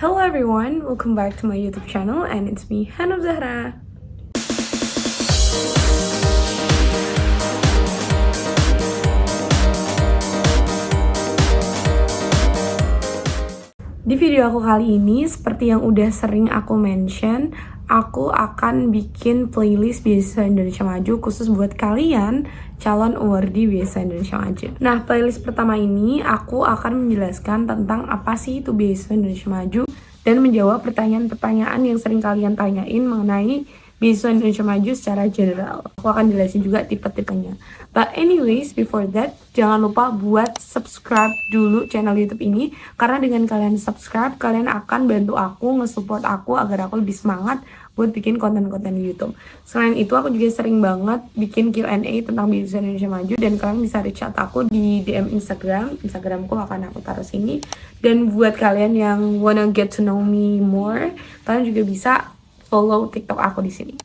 Hello everyone, welcome back to my YouTube channel and it's me, Hana Zahra. Di video aku kali ini, seperti yang udah sering aku mention, aku akan bikin playlist Beasiswa Indonesia Maju khusus buat kalian calon awardee Beasiswa Indonesia Maju. Nah, playlist pertama ini aku akan menjelaskan tentang apa sih itu Beasiswa Indonesia Maju dan menjawab pertanyaan-pertanyaan yang sering kalian tanyain mengenai Beasiswa Indonesia Maju secara general. Aku akan jelasin juga tipe-tipenya. But anyways, before that, jangan lupa buat subscribe dulu channel YouTube ini. Karena dengan kalian subscribe, kalian akan bantu aku, nge-support aku agar aku lebih semangat buat bikin konten-konten di YouTube. Selain itu, aku juga sering banget bikin Q&A tentang Beasiswa Indonesia Maju. Dan kalian bisa reach out aku di DM Instagram. Instagramku akan aku taruh sini. Dan buat kalian yang wanna get to know me more, kalian juga bisa follow TikTok aku di sini.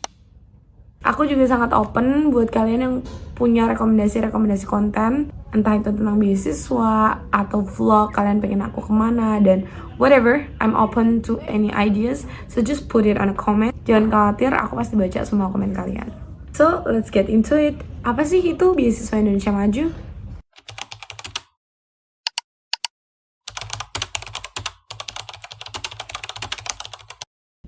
Aku juga sangat open buat kalian yang punya rekomendasi konten, entah itu tentang beasiswa atau vlog, kalian pengen aku kemana, dan whatever, I'm open to any ideas, so just put it on a comment. Jangan khawatir, aku pasti baca semua komen kalian. So, let's get into it. Apa sih itu Beasiswa Indonesia Maju?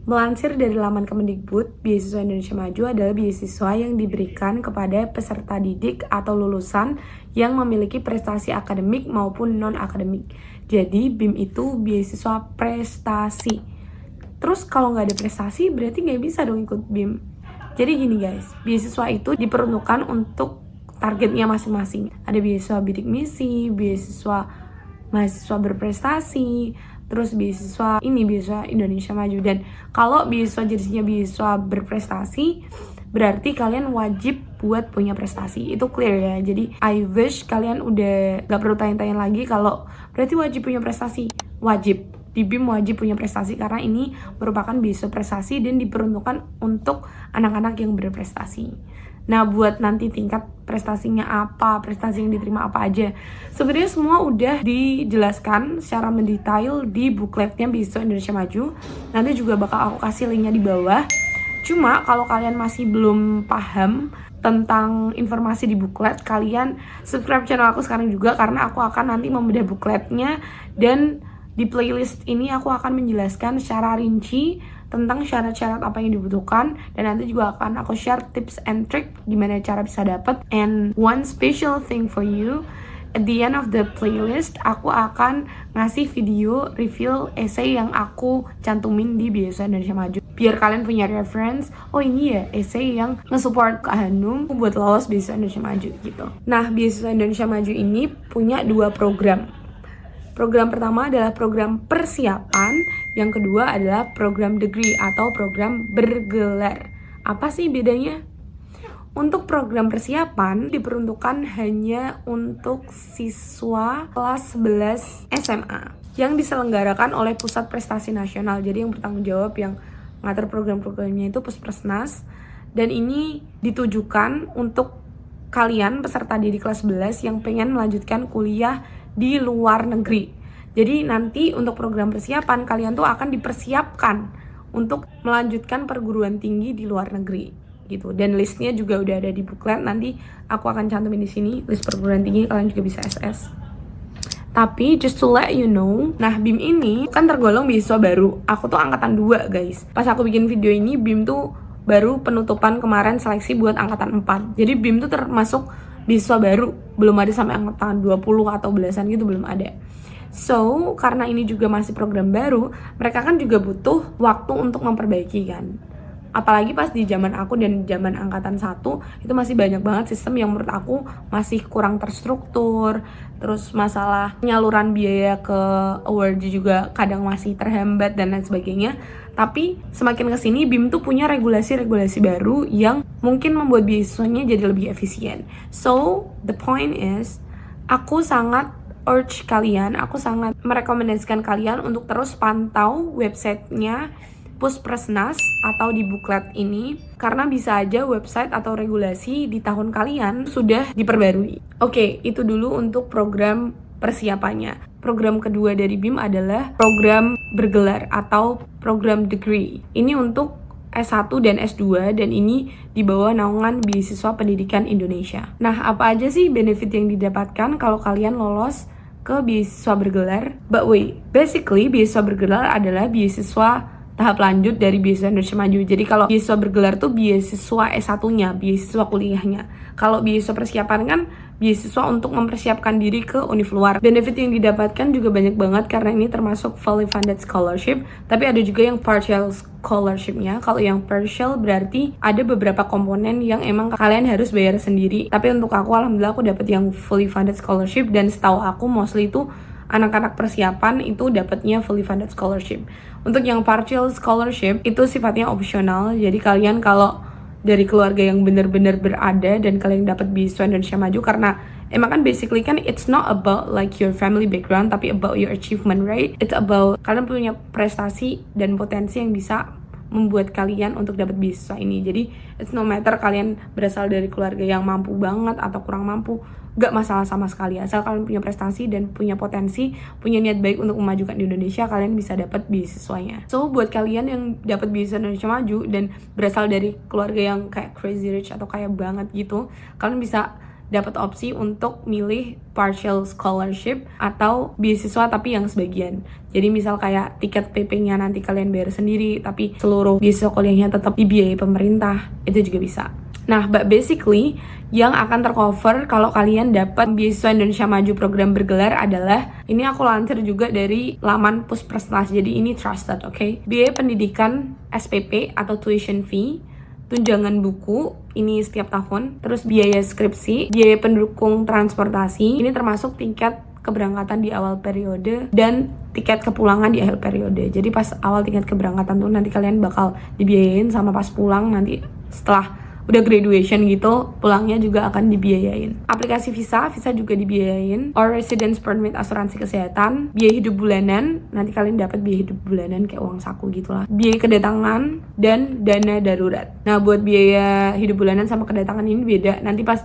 Melansir dari laman Kemendikbud, Beasiswa Indonesia Maju adalah beasiswa yang diberikan kepada peserta didik atau lulusan yang memiliki prestasi akademik maupun non-akademik. Jadi, BIM itu beasiswa prestasi. Terus kalau nggak ada prestasi, berarti nggak bisa dong ikut BIM. Jadi gini guys, beasiswa itu diperuntukkan untuk targetnya masing-masing. Ada beasiswa bidik misi, beasiswa mahasiswa berprestasi, terus beasiswa Indonesia Maju. Dan kalau beasiswa jenisnya beasiswa berprestasi, berarti kalian wajib buat punya prestasi. Itu clear ya. Jadi I wish kalian udah gak perlu tanya-tanya lagi kalau berarti wajib punya prestasi. Wajib, di BIM wajib punya prestasi karena ini merupakan beasiswa prestasi dan diperuntukkan untuk anak-anak yang berprestasi. Nah, buat nanti tingkat prestasinya apa, prestasi yang diterima apa aja, sebenarnya semua udah dijelaskan secara mendetail di bookletnya Beasiswa Indonesia Maju. Nanti juga bakal aku kasih linknya di bawah. Cuma kalau kalian masih belum paham tentang informasi di booklet, kalian subscribe channel aku sekarang juga karena aku akan nanti membedah bookletnya, dan di playlist ini aku akan menjelaskan secara rinci tentang syarat-syarat apa yang dibutuhkan, dan nanti juga akan aku share tips and trick gimana cara bisa dapet. And one special thing for you, at the end of the playlist aku akan ngasih video review essay yang aku cantumin di Beasiswa Indonesia Maju, biar kalian punya reference. Oh, ini ya essay yang nge-support Kak Hanum buat lolos Beasiswa Indonesia Maju gitu. Nah, Beasiswa Indonesia Maju ini punya 2 program. Program pertama adalah program persiapan, yang kedua adalah program degree atau program bergelar. Apa sih bedanya? Untuk program persiapan diperuntukkan hanya untuk siswa kelas 11 SMA yang diselenggarakan oleh Pusat Prestasi Nasional. Jadi yang bertanggung jawab yang ngatur program-programnya itu Puspresnas, dan ini ditujukan untuk kalian peserta didik kelas 11 yang pengen melanjutkan kuliah di luar negeri. Jadi nanti untuk program persiapan kalian tuh akan dipersiapkan untuk melanjutkan perguruan tinggi di luar negeri gitu. Dan listnya juga udah ada di booklet, nanti aku akan cantumin di sini list perguruan tinggi, kalian juga bisa SS. Tapi just to let you know, nah BIM ini kan tergolong beasiswa baru. Aku tuh angkatan 2 guys. Pas aku bikin video ini, BIM tuh baru penutupan kemarin seleksi buat angkatan 4. Jadi BIM tuh termasuk beasiswa baru, belum ada sampai angkatan 20 atau belasan gitu, belum ada. So, karena ini juga masih program baru, mereka kan juga butuh waktu untuk memperbaiki kan. Apalagi pas di zaman aku dan zaman angkatan 1, itu masih banyak banget sistem yang menurut aku masih kurang terstruktur. Terus masalah penyaluran biaya ke award juga kadang masih terhambat dan lain sebagainya. Tapi semakin kesini BIM tuh punya regulasi-regulasi baru yang mungkin membuat beasiswanya jadi lebih efisien. So, the point is, aku sangat urge kalian, aku sangat merekomendasikan kalian untuk terus pantau websitenya Puspresnas atau di booklet ini, karena bisa aja website atau regulasi di tahun kalian sudah diperbarui. Oke, itu dulu untuk program persiapannya. Program kedua dari BIM adalah program bergelar atau program degree. Ini untuk S1 dan S2 dan ini di bawah naungan beasiswa pendidikan Indonesia. Nah, apa aja sih benefit yang didapatkan kalau kalian lolos ke beasiswa bergelar? But wait, basically beasiswa bergelar adalah beasiswa tahap lanjut dari beasiswa Indonesia Maju. Jadi kalau beasiswa bergelar tuh beasiswa S1-nya, beasiswa kuliahnya. Kalau beasiswa persiapan kan beasiswa untuk mempersiapkan diri ke univ luar. Benefit yang didapatkan juga banyak banget karena ini termasuk fully funded scholarship, tapi ada juga yang partial scholarship-nya. Kalau yang partial berarti ada beberapa komponen yang emang kalian harus bayar sendiri. Tapi untuk aku alhamdulillah aku dapat yang fully funded scholarship dan setahu aku mostly itu anak-anak persiapan itu dapatnya fully funded scholarship. Untuk yang partial scholarship itu sifatnya opsional. Jadi kalian kalau dari keluarga yang benar-benar berada dan kalian dapat beasiswa Indonesia Maju, karena emang kan basically kan it's not about like your family background tapi about your achievement, right? It's about kalian punya prestasi dan potensi yang bisa membuat kalian untuk dapat beasiswa ini. Jadi it's no matter kalian berasal dari keluarga yang mampu banget atau kurang mampu, gak masalah sama sekali. Asal kalian punya prestasi dan punya potensi, punya niat baik untuk memajukan di Indonesia, kalian bisa dapat beasiswanya. So buat kalian yang dapat beasiswa Indonesia Maju dan berasal dari keluarga yang kayak crazy rich atau kaya banget gitu, kalian bisa dapat opsi untuk milih partial scholarship atau beasiswa tapi yang sebagian. Jadi misal kayak tiket PP-nya nanti kalian bayar sendiri tapi seluruh beasiswa kuliahnya tetap dibiayai pemerintah, itu juga bisa. Nah, but basically yang akan tercover kalau kalian dapat beasiswa Indonesia Maju program bergelar adalah, ini aku lansir juga dari laman Pusprestas, jadi ini trusted, oke? Biaya pendidikan SPP atau tuition fee, tunjangan buku, ini setiap tahun, terus biaya skripsi, biaya pendukung transportasi, ini termasuk tiket keberangkatan di awal periode dan tiket kepulangan di akhir periode. Jadi pas awal tiket keberangkatan tuh nanti kalian bakal dibiayain, sama pas pulang nanti setelah udah graduation gitu, pulangnya juga akan dibiayain. Aplikasi visa juga dibiayain. Or residence permit, asuransi kesehatan, biaya hidup bulanan, nanti kalian dapat biaya hidup bulanan kayak uang saku gitulah. Biaya kedatangan dan dana darurat. Nah, buat biaya hidup bulanan sama kedatangan ini beda. Nanti pas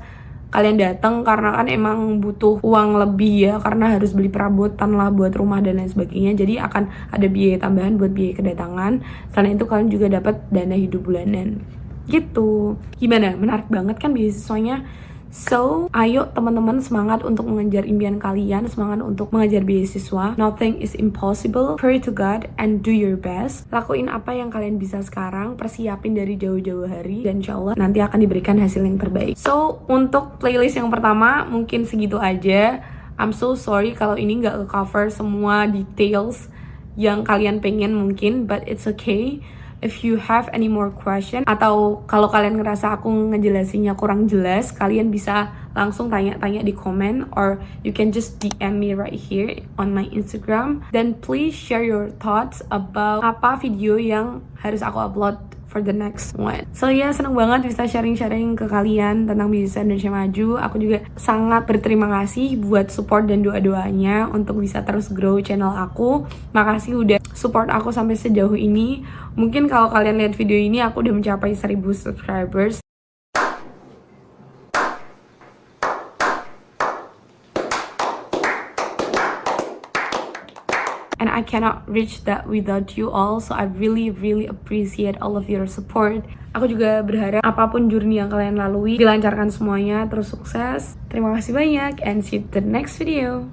kalian datang, karena kan emang butuh uang lebih ya, karena harus beli perabotan lah buat rumah dan lain sebagainya. Jadi akan ada biaya tambahan buat biaya kedatangan. Selain itu kalian juga dapat dana hidup bulanan. Gitu. Gimana? Menarik banget kan beasiswanya? So, ayo teman-teman semangat untuk mengejar impian kalian, semangat untuk mengejar beasiswa. Nothing is impossible. Pray to God and do your best. Lakuin apa yang kalian bisa sekarang, persiapin dari jauh-jauh hari, dan insya Allah nanti akan diberikan hasil yang terbaik. So, untuk playlist yang pertama mungkin segitu aja. I'm so sorry kalau ini nggak cover semua details yang kalian pengen mungkin, but it's okay. If you have any more question, atau kalau kalian ngerasa aku ngejelasinnya kurang jelas, kalian bisa langsung tanya-tanya di komen, or you can just DM me right here on my Instagram. Then please share your thoughts about apa video yang harus aku upload for the next one. So ya, seneng banget bisa sharing-sharing ke kalian tentang beasiswa Indonesia Maju. Aku juga sangat berterima kasih buat support dan doa-doanya untuk bisa terus grow channel aku. Makasih udah support aku sampai sejauh ini. Mungkin kalau kalian lihat video ini aku udah mencapai 1000 subscribers. And I cannot reach that without you all. So I really appreciate all of your support. Aku juga berharap apapun journey yang kalian lalui dilancarkan semuanya, terus sukses. Terima kasih banyak and see you in the next video.